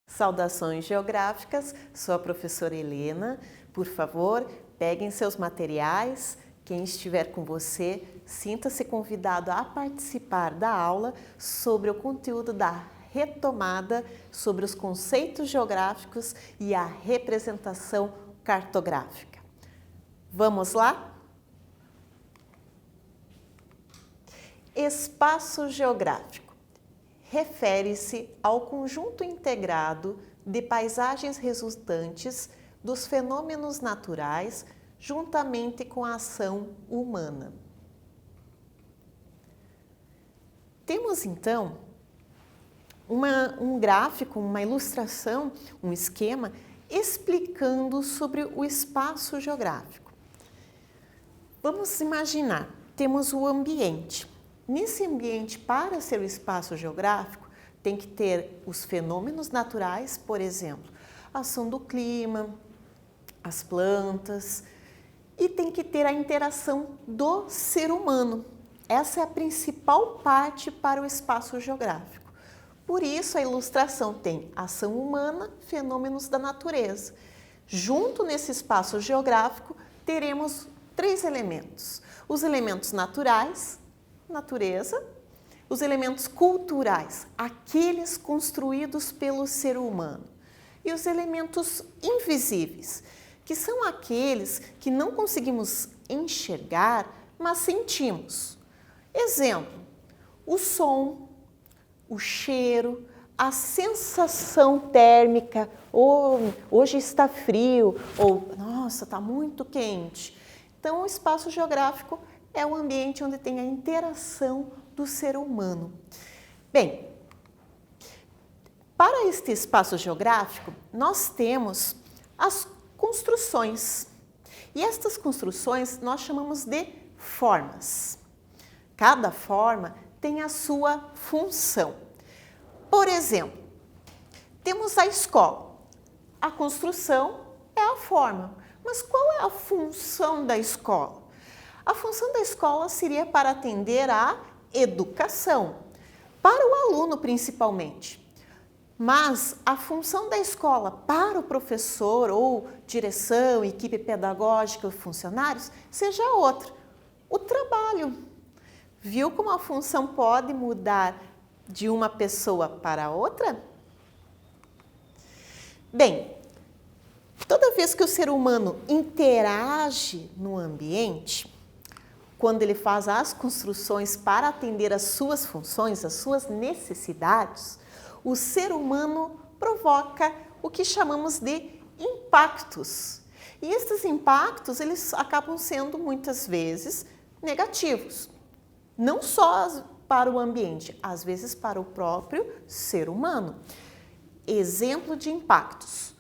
Saudações geográficas, sou a professora Helena. Por favor, peguem seus materiais. Quem estiver com você, sinta-se convidado a participar da aula sobre o conteúdo da retomada, sobre os conceitos geográficos e a representação cartográfica. Vamos lá? Espaço geográfico refere-se ao conjunto integrado de paisagens resultantes dos fenômenos naturais juntamente com a ação humana. Temos então um gráfico, uma ilustração, um esquema explicando sobre o espaço geográfico. Vamos imaginar, temos o ambiente. Nesse ambiente, para ser o espaço geográfico, tem que ter os fenômenos naturais, por exemplo, a ação do clima, as plantas, e tem que ter a interação do ser humano. Essa é a principal parte para o espaço geográfico. Por isso, a ilustração tem ação humana, fenômenos da natureza. Junto nesse espaço geográfico, teremos 3 elementos. Os elementos naturais, natureza, os elementos culturais, aqueles construídos pelo ser humano, e os elementos invisíveis, que são aqueles que não conseguimos enxergar, mas sentimos. Exemplo, o som, o cheiro, a sensação térmica, hoje está frio, ou nossa, está muito quente. Então, o espaço geográfico é o ambiente onde tem a interação do ser humano. Bem, para este espaço geográfico, nós temos as construções. E estas construções nós chamamos de formas. Cada forma tem a sua função. Por exemplo, temos a escola. A construção é a forma. Mas qual é a função da escola? A função da escola seria para atender à educação, para o aluno principalmente. Mas a função da escola para o professor ou direção, equipe pedagógica, funcionários, seja outra. O trabalho. Viu como a função pode mudar de uma pessoa para outra? Bem, toda vez que o ser humano interage no ambiente, quando ele faz as construções para atender às suas funções, às suas necessidades, o ser humano provoca o que chamamos de impactos. E estes impactos, eles acabam sendo muitas vezes negativos. Não só para o ambiente, às vezes para o próprio ser humano. Exemplo de impactos: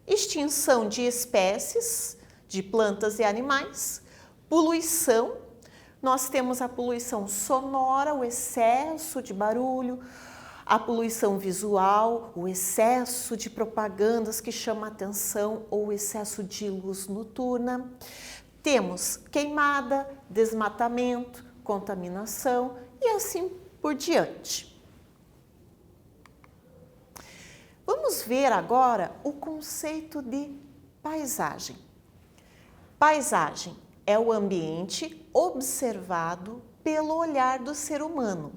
extinção de espécies de plantas e animais, poluição. Nós temos a poluição sonora, o excesso de barulho, a poluição visual, o excesso de propagandas que chama a atenção ou o excesso de luz noturna. Temos queimada, desmatamento, contaminação e assim por diante. Vamos ver agora o conceito de paisagem. Paisagem é o ambiente observado pelo olhar do ser humano,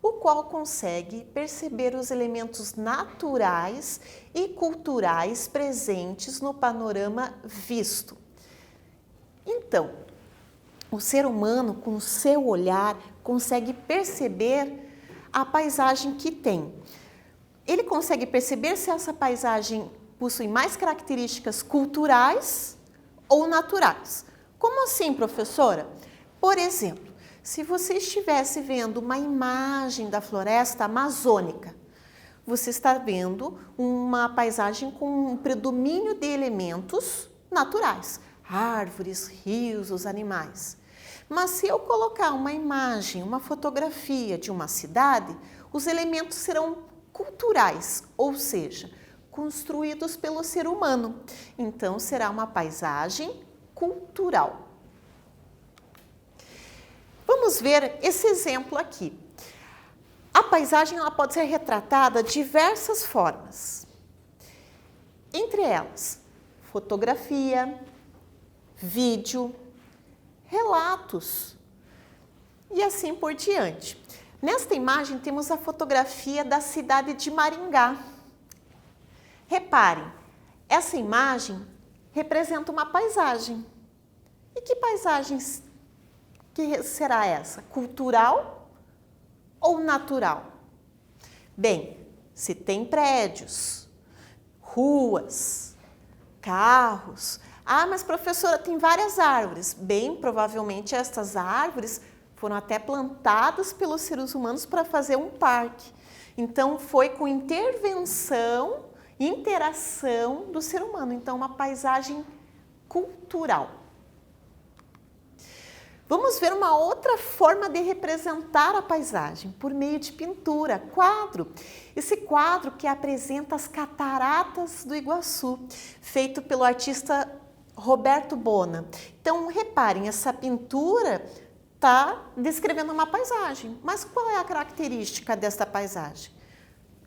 o qual consegue perceber os elementos naturais e culturais presentes no panorama visto. Então, o ser humano, com o seu olhar, consegue perceber a paisagem que tem. Ele consegue perceber se essa paisagem possui mais características culturais ou naturais. Como assim, professora? Por exemplo, se você estivesse vendo uma imagem da floresta amazônica, você está vendo uma paisagem com um predomínio de elementos naturais, árvores, rios, os animais. Mas se eu colocar uma imagem, uma fotografia de uma cidade, os elementos serão culturais, ou seja, construídos pelo ser humano. Então, será uma paisagem cultural. Vamos ver esse exemplo aqui. A paisagem ela pode ser retratada de diversas formas. Entre elas, fotografia, vídeo, relatos e assim por diante. Nesta imagem temos a fotografia da cidade de Maringá. Reparem, essa imagem representa uma paisagem. E que paisagem que será essa? Cultural ou natural? Bem, se tem prédios, ruas, carros. Ah, mas professora, tem várias árvores. Bem, provavelmente estas árvores foram até plantadas pelos seres humanos para fazer um parque. Então, foi com intervenção, interação do ser humano. Então, uma paisagem cultural. Vamos ver uma outra forma de representar a paisagem, por meio de pintura, quadro. Esse quadro que apresenta as cataratas do Iguaçu, feito pelo artista Roberto Bona. Então, reparem, essa pintura está descrevendo uma paisagem. Mas qual é a característica desta paisagem?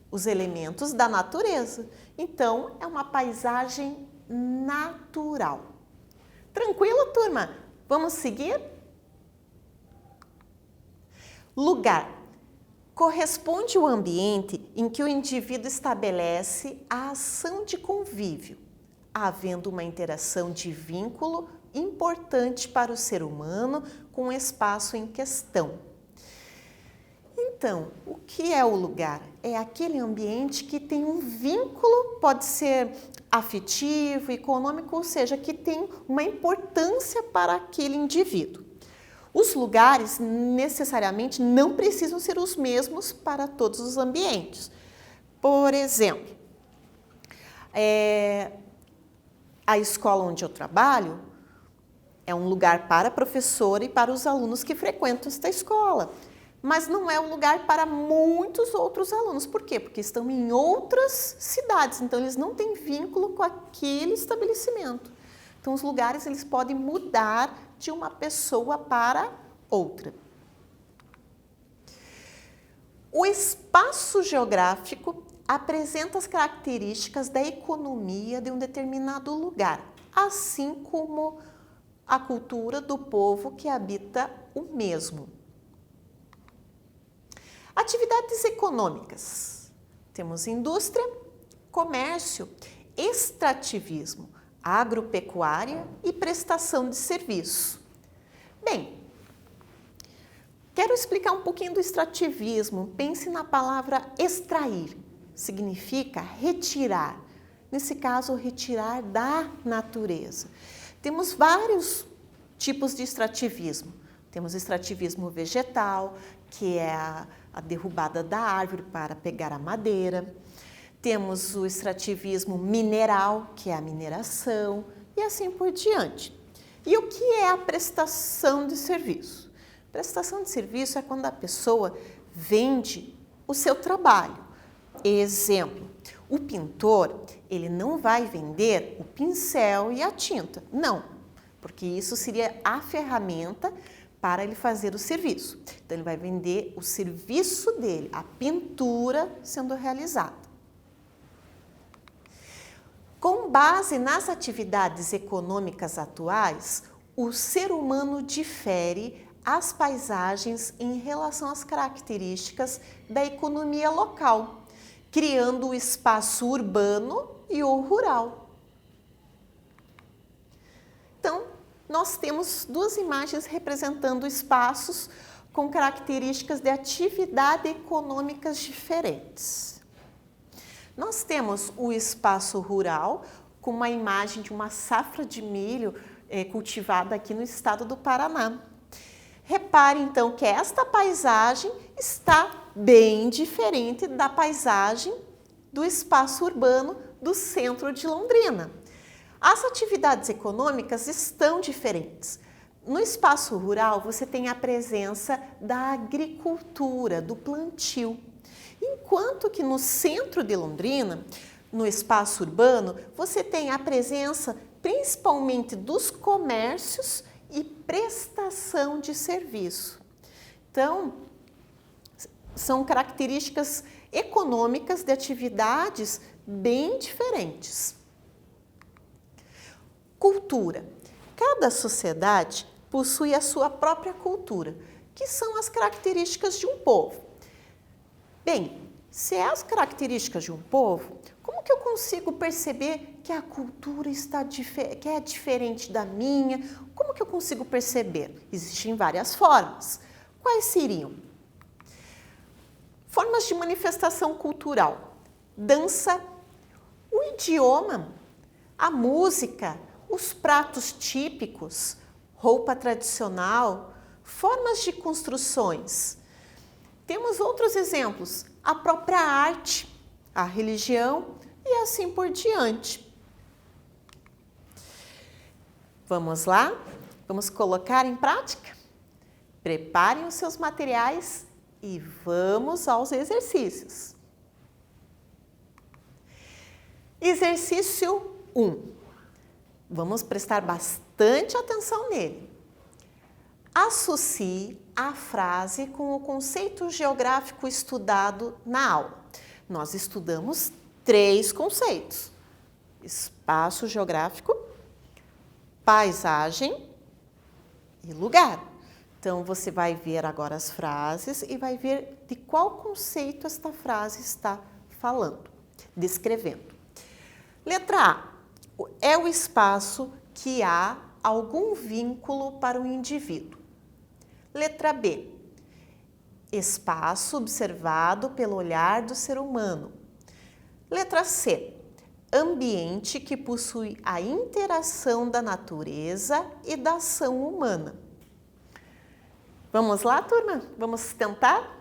Os elementos da natureza. Então, é uma paisagem natural. Tranquilo, turma? Vamos seguir? Lugar. Corresponde ao ambiente em que o indivíduo estabelece a ação de convívio, havendo uma interação de vínculo importante para o ser humano com o espaço em questão. Então, o que é o lugar? É aquele ambiente que tem um vínculo, pode ser afetivo, econômico, ou seja, que tem uma importância para aquele indivíduo. Os lugares necessariamente não precisam ser os mesmos para todos os ambientes. Por exemplo, a escola onde eu trabalho é um lugar para a professora e para os alunos que frequentam esta escola. Mas não é um lugar para muitos outros alunos. Por quê? Porque estão em outras cidades, então eles não têm vínculo com aquele estabelecimento. Então os lugares eles podem mudar de uma pessoa para outra. O espaço geográfico apresenta as características da economia de um determinado lugar, assim como a cultura do povo que habita o mesmo. Atividades econômicas. Temos indústria, comércio, extrativismo, agropecuária e prestação de serviço. Bem, quero explicar um pouquinho do extrativismo. Pense na palavra extrair. Significa retirar. Nesse caso, retirar da natureza. Temos vários tipos de extrativismo. Temos extrativismo vegetal, que é a derrubada da árvore para pegar a madeira. Temos o extrativismo mineral, que é a mineração, e assim por diante. E o que é a prestação de serviço? Prestação de serviço é quando a pessoa vende o seu trabalho. Exemplo, o pintor, ele não vai vender o pincel e a tinta. Não, porque isso seria a ferramenta para ele fazer o serviço. Então, ele vai vender o serviço dele, a pintura sendo realizada. Com base nas atividades econômicas atuais, o ser humano difere as paisagens em relação às características da economia local, criando o espaço urbano e o rural. Então, nós temos duas imagens representando espaços com características de atividade econômicas diferentes. Nós temos o espaço rural com uma imagem de uma safra de milho cultivada aqui no estado do Paraná. Repare então que esta paisagem está bem diferente da paisagem do espaço urbano do centro de Londrina. As atividades econômicas estão diferentes. No espaço rural, você tem a presença da agricultura, do plantio. Enquanto que no centro de Londrina, no espaço urbano, você tem a presença principalmente dos comércios e prestação de serviço. Então, são características econômicas de atividades bem diferentes. Cultura. Cada sociedade possui a sua própria cultura, que são as características de um povo. Bem, se é as características de um povo, como que eu consigo perceber que a cultura que é diferente da minha? Como que eu consigo perceber? Existem várias formas. Quais seriam? Formas de manifestação cultural: dança, o idioma, a música, os pratos típicos, roupa tradicional, formas de construções. Temos outros exemplos: a própria arte, a religião e assim por diante. Vamos lá? Vamos colocar em prática? Preparem os seus materiais e vamos aos exercícios. Exercício 1. Vamos prestar bastante atenção nele. Associe a frase com o conceito geográfico estudado na aula. Nós estudamos 3 conceitos: espaço geográfico, paisagem e lugar. Então, você vai ver agora as frases e vai ver de qual conceito esta frase está falando, descrevendo. Letra A. É o espaço que há algum vínculo para o indivíduo. Letra B. Espaço observado pelo olhar do ser humano. Letra C. Ambiente que possui a interação da natureza e da ação humana. Vamos lá, turma? Vamos tentar?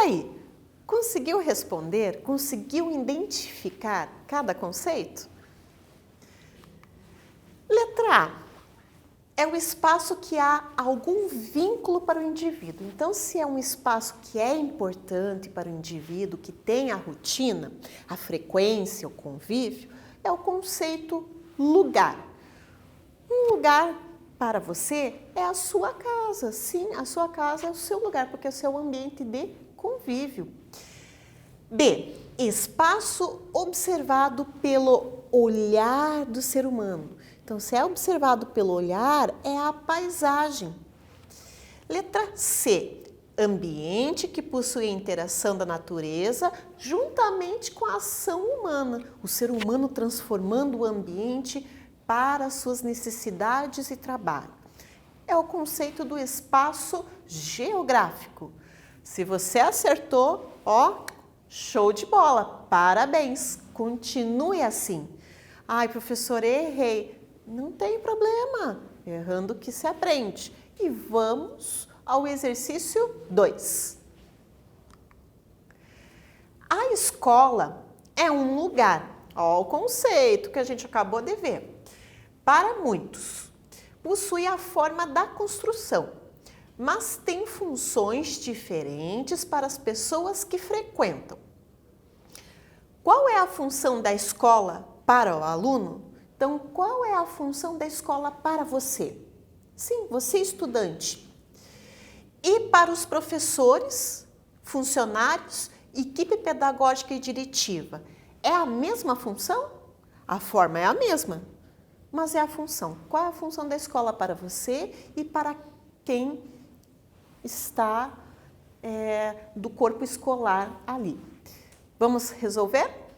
aí, conseguiu responder? Conseguiu identificar cada conceito? Letra A. É o espaço que há algum vínculo para o indivíduo. Então, se é um espaço que é importante para o indivíduo, que tem a rotina, a frequência, o convívio, é o conceito lugar. Um lugar para você é a sua casa. Sim, a sua casa é o seu lugar, porque é o seu ambiente de convívio. B. Espaço observado pelo olhar do ser humano. Então, se é observado pelo olhar, é a paisagem. Letra C. Ambiente que possui a interação da natureza juntamente com a ação humana. O ser humano transformando o ambiente para suas necessidades e trabalho. É o conceito do espaço geográfico. Se você acertou, ó, show de bola, parabéns, continue assim. Ai, professor, errei. Não tem problema, errando que se aprende. E vamos ao exercício 2. A escola é um lugar, ó o conceito que a gente acabou de ver. Para muitos, possui a forma da construção, mas tem funções diferentes para as pessoas que frequentam. Qual é a função da escola para o aluno? Então, qual é a função da escola para você? Sim, você estudante. E para os professores, funcionários, equipe pedagógica e diretiva, é a mesma função? A forma é a mesma, mas é a função. Qual é a função da escola para você e para quem está do corpo escolar ali? Vamos resolver?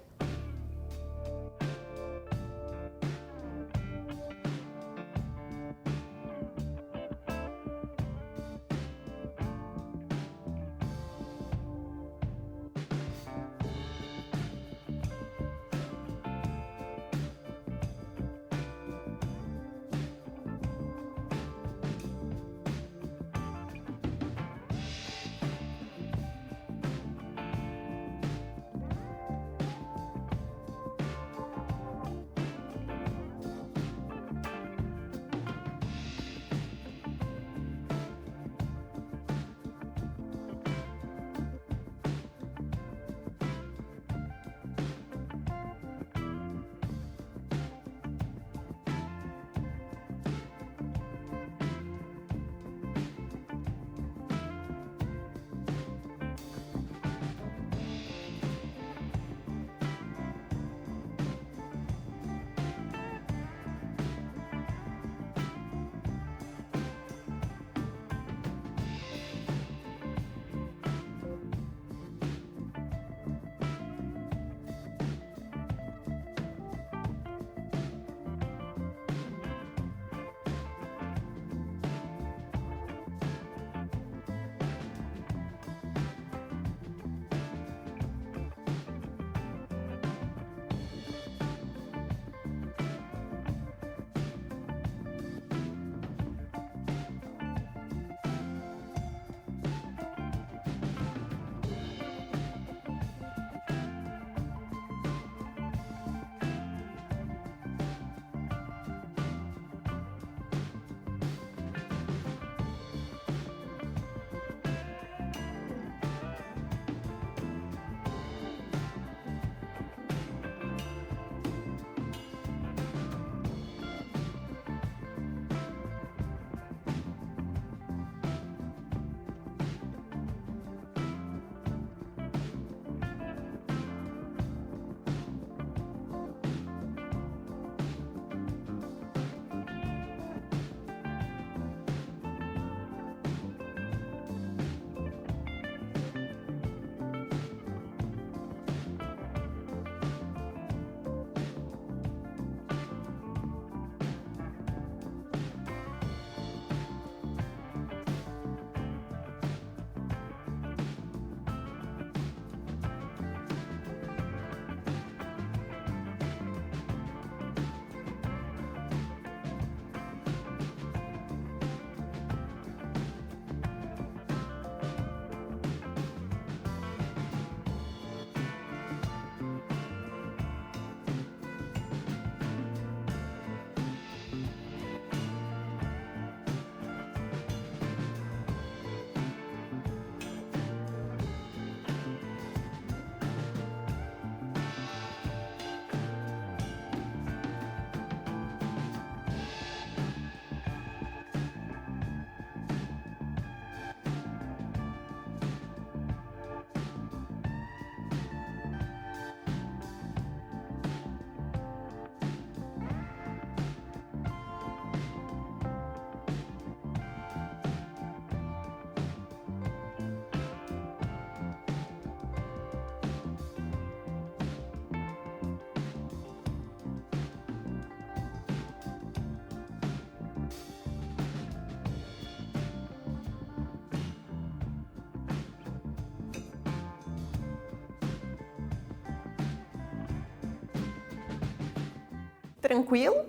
Tranquilo?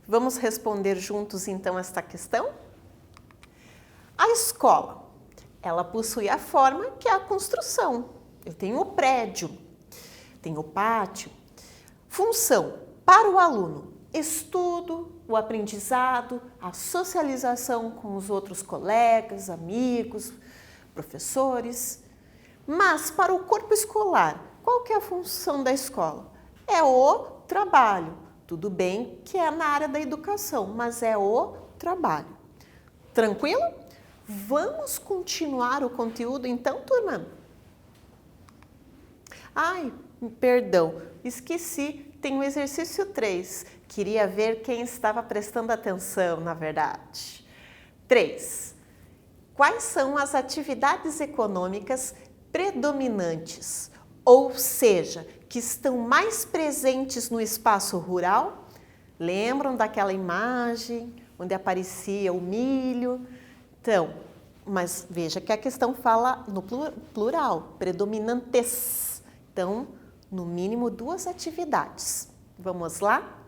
Vamos responder juntos então esta questão? A escola, ela possui a forma que é a construção. Eu tenho o prédio, tenho o pátio. Função para o aluno: estudo, o aprendizado, a socialização com os outros colegas, amigos, professores. Mas para o corpo escolar, qual que é a função da escola? É o trabalho. Tudo bem que é na área da educação, mas é o trabalho. Tranquilo? Vamos continuar o conteúdo então, turma? Ai, perdão, esqueci, tem o exercício 3. Queria ver quem estava prestando atenção, na verdade. 3. Quais são as atividades econômicas predominantes, ou seja, que estão mais presentes no espaço rural? Lembram daquela imagem onde aparecia o milho? Então, mas veja que a questão fala no plural, predominantes. Então, no mínimo 2 atividades. Vamos lá?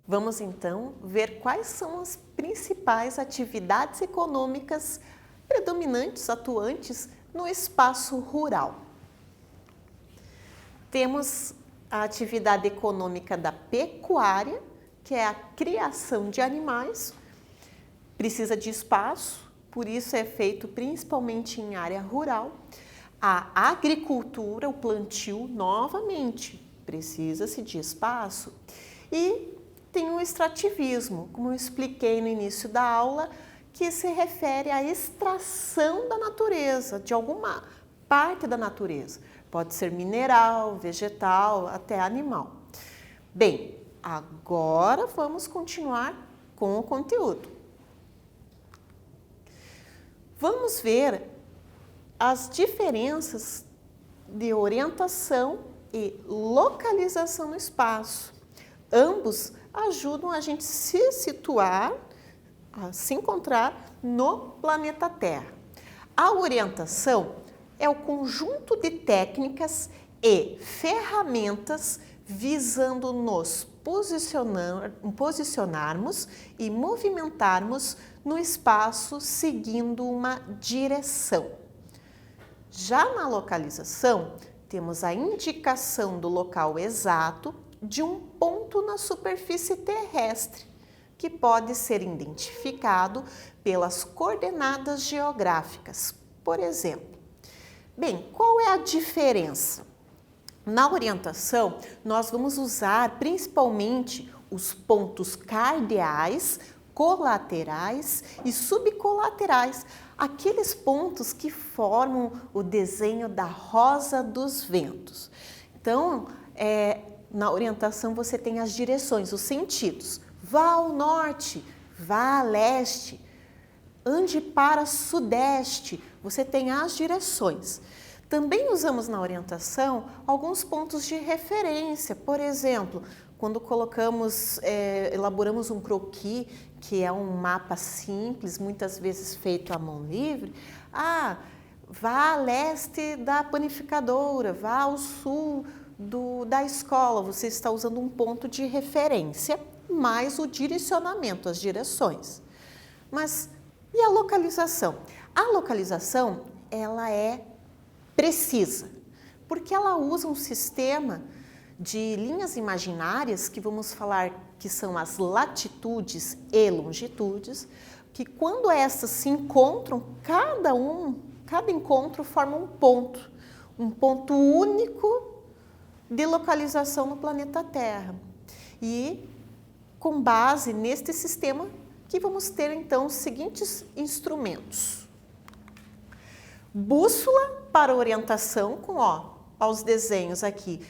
Vamos então ver quais são as principais atividades econômicas predominantes, atuantes no espaço rural. Temos a atividade econômica da pecuária, que é a criação de animais, precisa de espaço, por isso é feito principalmente em área rural. A agricultura, o plantio, novamente, precisa-se de espaço. E tem o extrativismo, como eu expliquei no início da aula, que se refere à extração da natureza, de alguma parte da natureza. Pode ser mineral, vegetal, até animal. Bem, agora vamos continuar com o conteúdo. Vamos ver as diferenças de orientação e localização no espaço. Ambos ajudam a gente se situar, a se encontrar no planeta Terra. A orientação é o conjunto de técnicas e ferramentas visando nos posicionarmos e movimentarmos no espaço seguindo uma direção. Já na localização, temos a indicação do local exato de um ponto na superfície terrestre, que pode ser identificado pelas coordenadas geográficas. Por exemplo, bem, qual é a diferença? Na orientação, nós vamos usar principalmente os pontos cardeais, colaterais e subcolaterais, aqueles pontos que formam o desenho da rosa dos ventos. Então, na orientação você tem as direções, os sentidos. Vá ao norte, vá a leste, ande para sudeste, você tem as direções. Também usamos na orientação alguns pontos de referência, por exemplo, quando elaboramos um croquis, que é um mapa simples, muitas vezes feito à mão livre, vá a leste da panificadora, vá ao sul da escola, você está usando um ponto de referência, mais o direcionamento, as direções. Mas e a localização? A localização, ela é precisa, porque ela usa um sistema de linhas imaginárias, que vamos falar que são as latitudes e longitudes, que quando essas se encontram, cada encontro forma um ponto único de localização no planeta Terra. E com base neste sistema que vamos ter então os seguintes instrumentos. Bússola para orientação com os desenhos aqui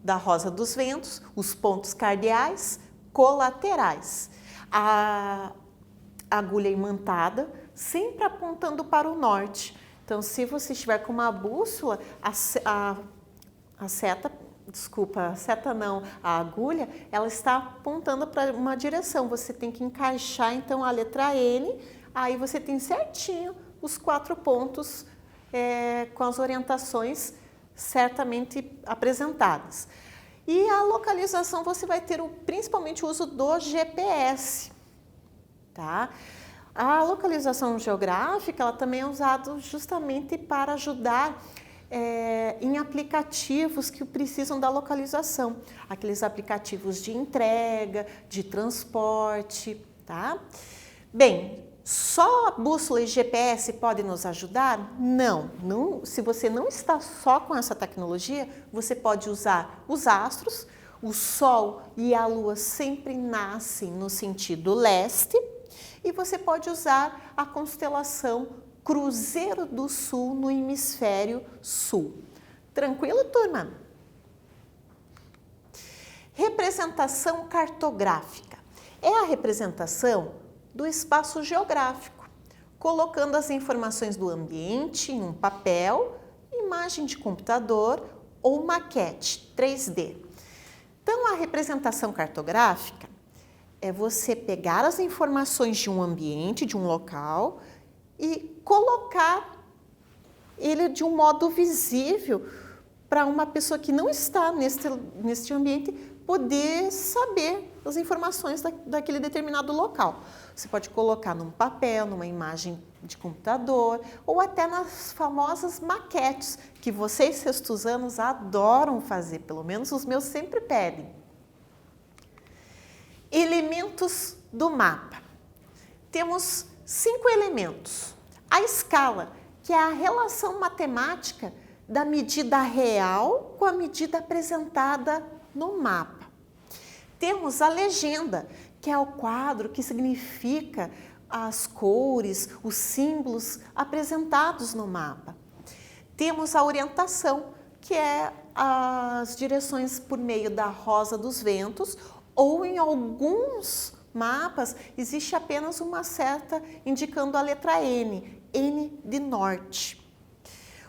da rosa dos ventos, os pontos cardeais, colaterais. A agulha imantada sempre apontando para o norte. Então, se você estiver com uma bússola, a agulha, ela está apontando para uma direção. Você tem que encaixar então a letra N, aí você tem certinho os 4 pontos com as orientações certamente apresentadas. E a localização você vai ter principalmente o uso do GPS, tá? A localização geográfica, ela também é usada justamente para ajudar em aplicativos que precisam da localização, aqueles aplicativos de entrega, de transporte, tá? Bem, só a bússola e GPS podem nos ajudar? Não. Se você não está só com essa tecnologia, você pode usar os astros. O Sol e a Lua sempre nascem no sentido leste e você pode usar a constelação Cruzeiro do Sul no hemisfério sul. Tranquilo, turma? Representação cartográfica. É a representação do espaço geográfico, colocando as informações do ambiente em um papel, imagem de computador ou maquete 3D. Então, a representação cartográfica é você pegar as informações de um ambiente, de um local, e colocar ele de um modo visível para uma pessoa que não está neste ambiente poder saber as informações daquele determinado local. Você pode colocar num papel, numa imagem de computador ou até nas famosas maquetes que vocês sextusanos adoram fazer, pelo menos os meus sempre pedem. Elementos do mapa. Temos 5 elementos. A escala, que é a relação matemática da medida real com a medida apresentada no mapa. Temos a legenda, que é o quadro que significa as cores, os símbolos apresentados no mapa. Temos a orientação, que é as direções por meio da rosa dos ventos, ou em alguns mapas existe apenas uma seta indicando a letra N, N de norte.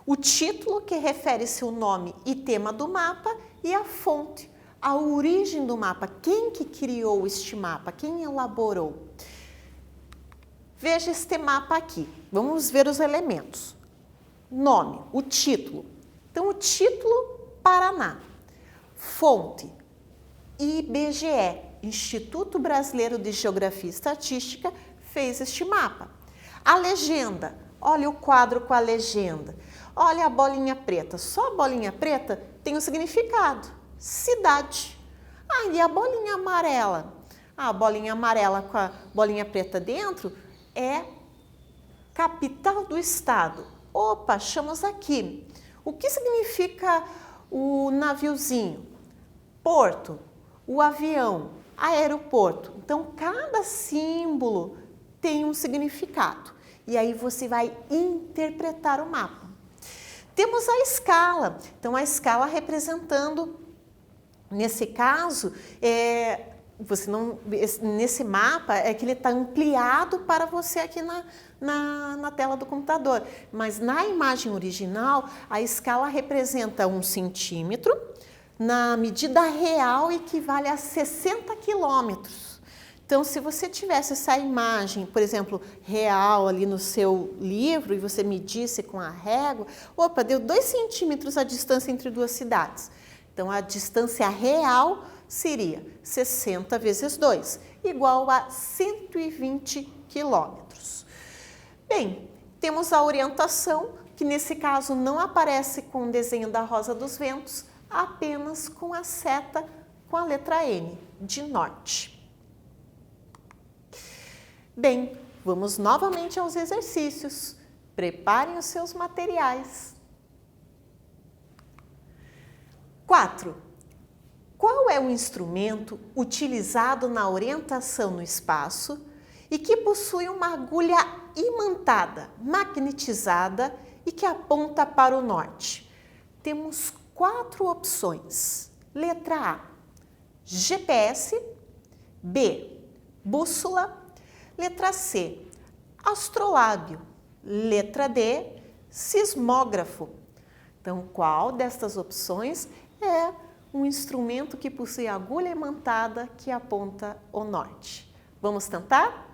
O título, que refere-se ao nome e tema do mapa, e a fonte, a origem do mapa, quem que criou este mapa, quem elaborou. Veja este mapa aqui, vamos ver os elementos. Nome, o título. Então, o título, Paraná. Fonte, IBGE, Instituto Brasileiro de Geografia e Estatística, fez este mapa. A legenda, olha o quadro com a legenda. Olha a bolinha preta, só a bolinha preta tem um significado, cidade. Ah, e a bolinha amarela? A bolinha amarela com a bolinha preta dentro é capital do estado. Opa, achamos aqui. O que significa o naviozinho? Porto, o avião, aeroporto. Então, cada símbolo tem um significado. E aí você vai interpretar o mapa. Temos a escala. Então, a escala representando, nesse caso, nesse mapa é que ele está ampliado para você aqui na tela do computador. Mas na imagem original, a escala representa 1 centímetro, na medida real equivale a 60 quilômetros. Então, se você tivesse essa imagem, por exemplo, real ali no seu livro e você medisse com a régua, opa, deu 2 centímetros a distância entre 2 cidades. Então, a distância real seria 60 vezes 2, igual a 120 quilômetros. Bem, temos a orientação, que nesse caso não aparece com o desenho da rosa dos ventos, apenas com a seta com a letra N, de norte. Bem, vamos novamente aos exercícios. Preparem os seus materiais. 4. Qual é o instrumento utilizado na orientação no espaço e que possui uma agulha imantada, magnetizada e que aponta para o norte? Temos 4 opções. Letra A, GPS. B, bússola. Letra C, astrolábio. Letra D, sismógrafo. Então, qual destas opções é um instrumento que possui agulha imantada que aponta o norte? Vamos tentar?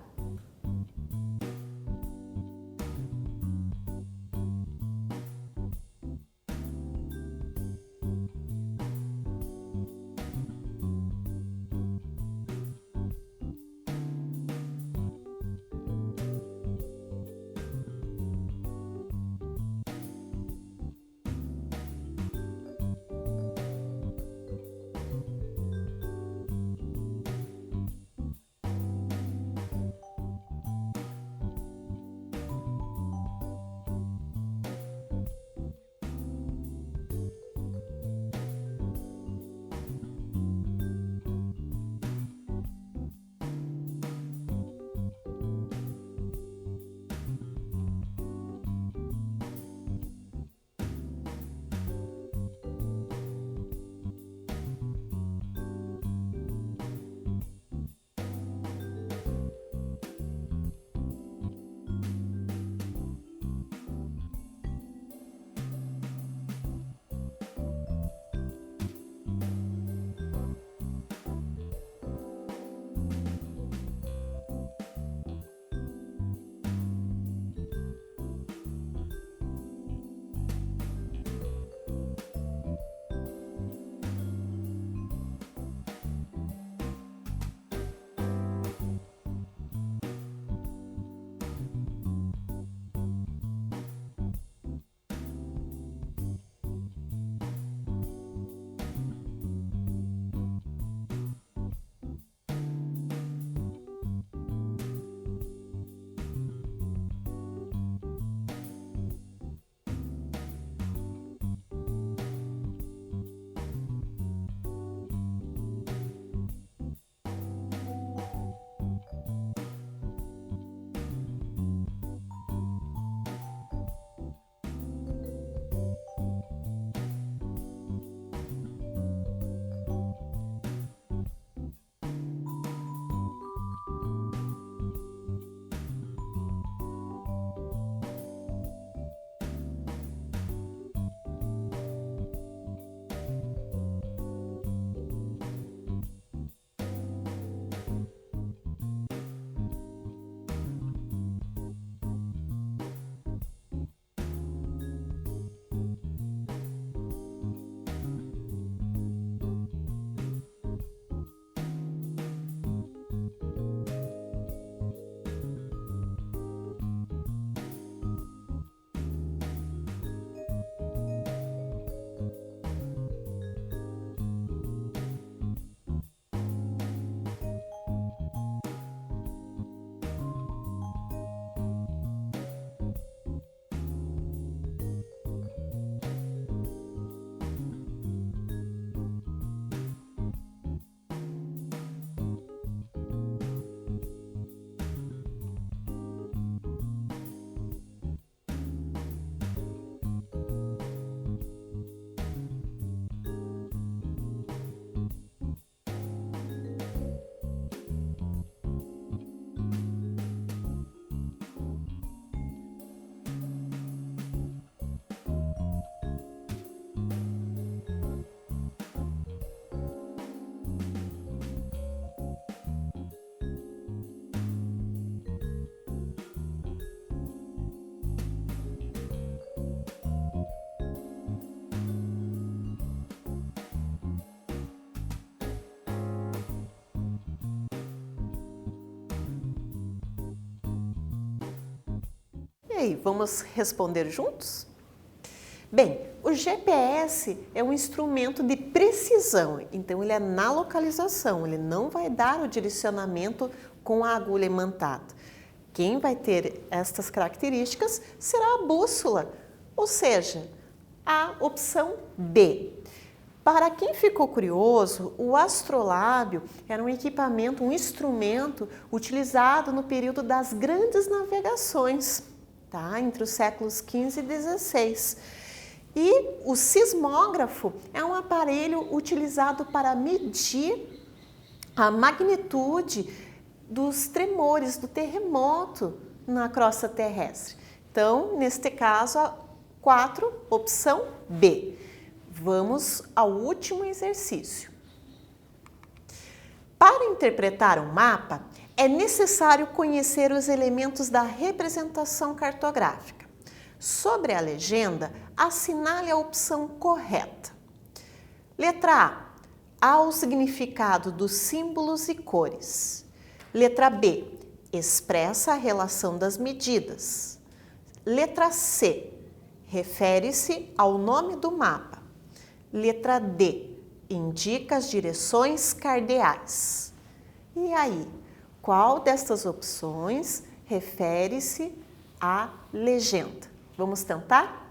aí, vamos responder juntos? Bem, o GPS é um instrumento de precisão, então ele é na localização, ele não vai dar o direcionamento com a agulha imantada. Quem vai ter estas características será a bússola, ou seja, a opção B. Para quem ficou curioso, o astrolábio era um equipamento, um instrumento utilizado no período das grandes navegações, tá? Entre os séculos XV e XVI. E o sismógrafo é um aparelho utilizado para medir a magnitude dos tremores, do terremoto na crosta terrestre. Então, neste caso, a 4, opção B. Vamos ao último exercício. Para interpretar um mapa, é necessário conhecer os elementos da representação cartográfica. Sobre a legenda, assinale a opção correta. Letra A. Ao significado dos símbolos e cores. Letra B. Expressa a relação das medidas. Letra C. Refere-se ao nome do mapa. Letra D. Indica as direções cardeais. E aí, qual destas opções refere-se à legenda? Vamos tentar?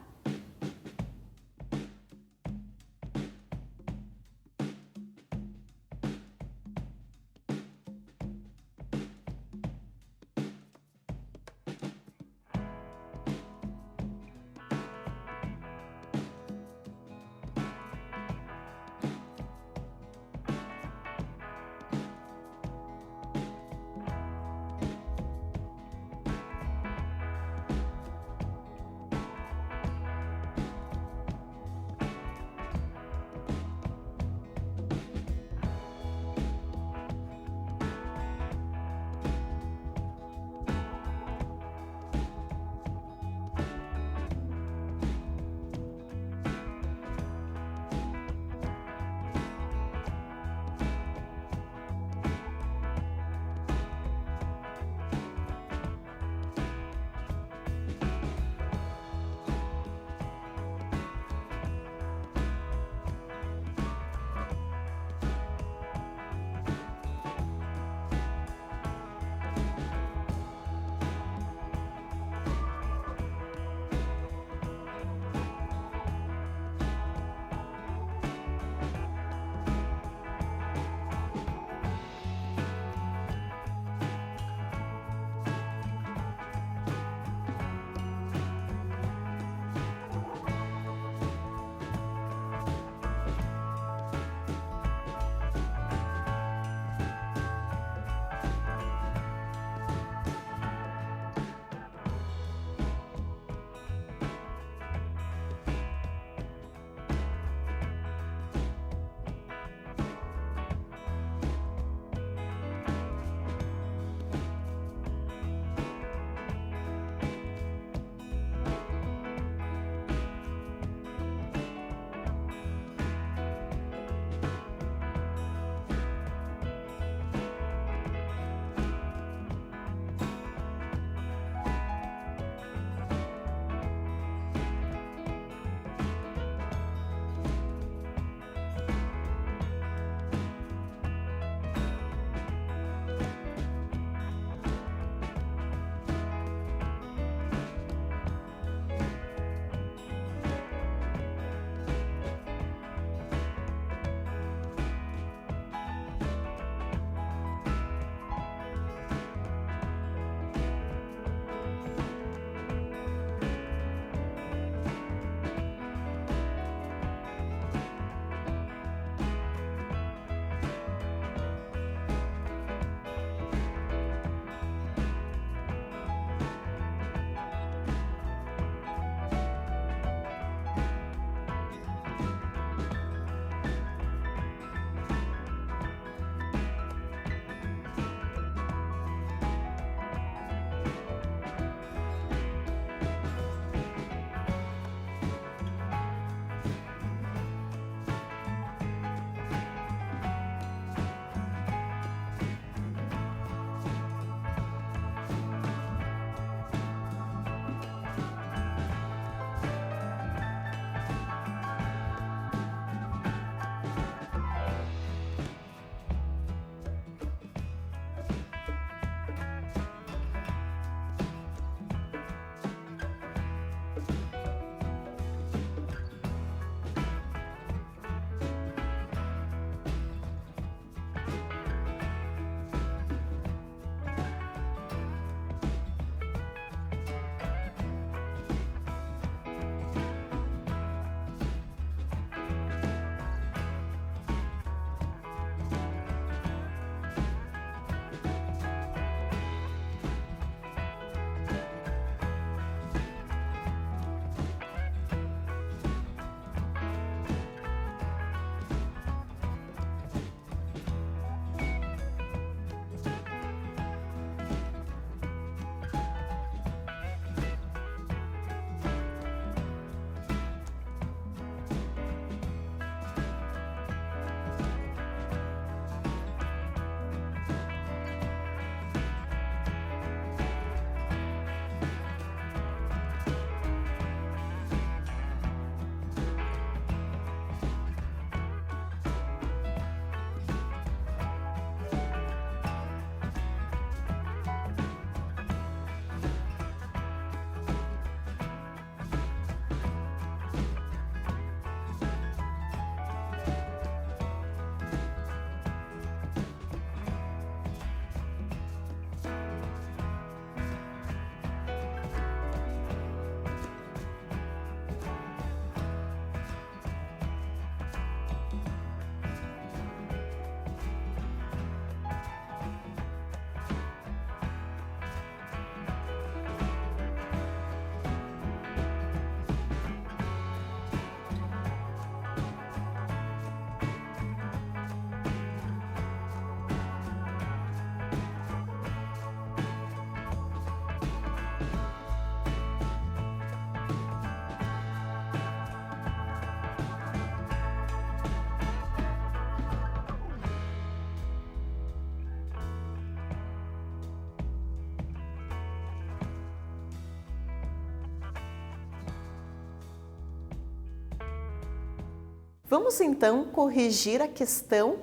Vamos então corrigir a questão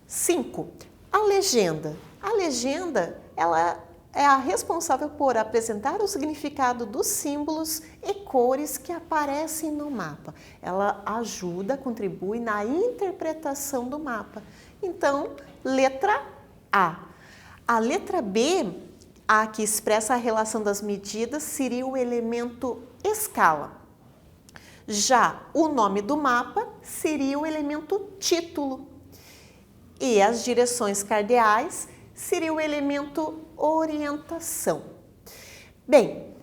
5. A legenda. A legenda, ela é a responsável por apresentar o significado dos símbolos e cores que aparecem no mapa. Ela ajuda, contribui na interpretação do mapa. Então, letra A. A letra B, a que expressa a relação das medidas, seria o elemento escala. Já o nome do mapa seria o elemento título. E as direções cardeais seria o elemento orientação. Bem,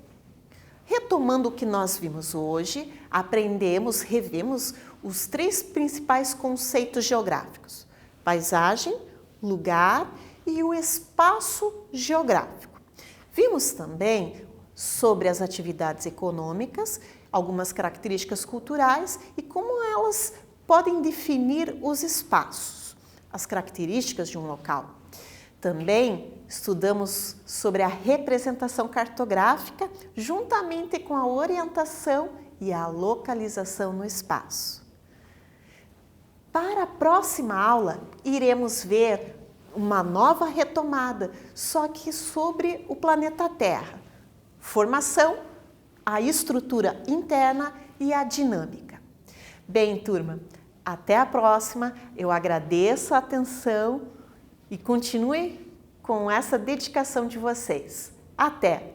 retomando o que nós vimos hoje, aprendemos, revemos os 3 principais conceitos geográficos: paisagem, lugar e o espaço geográfico. Vimos também sobre as atividades econômicas, algumas características culturais e como elas podem definir os espaços, as características de um local. Também estudamos sobre a representação cartográfica, juntamente com a orientação e a localização no espaço. Para a próxima aula, iremos ver uma nova retomada, só que sobre o planeta Terra. Formação, a estrutura interna e a dinâmica. Bem, turma, até a próxima. Eu agradeço a atenção e continue com essa dedicação de vocês. Até!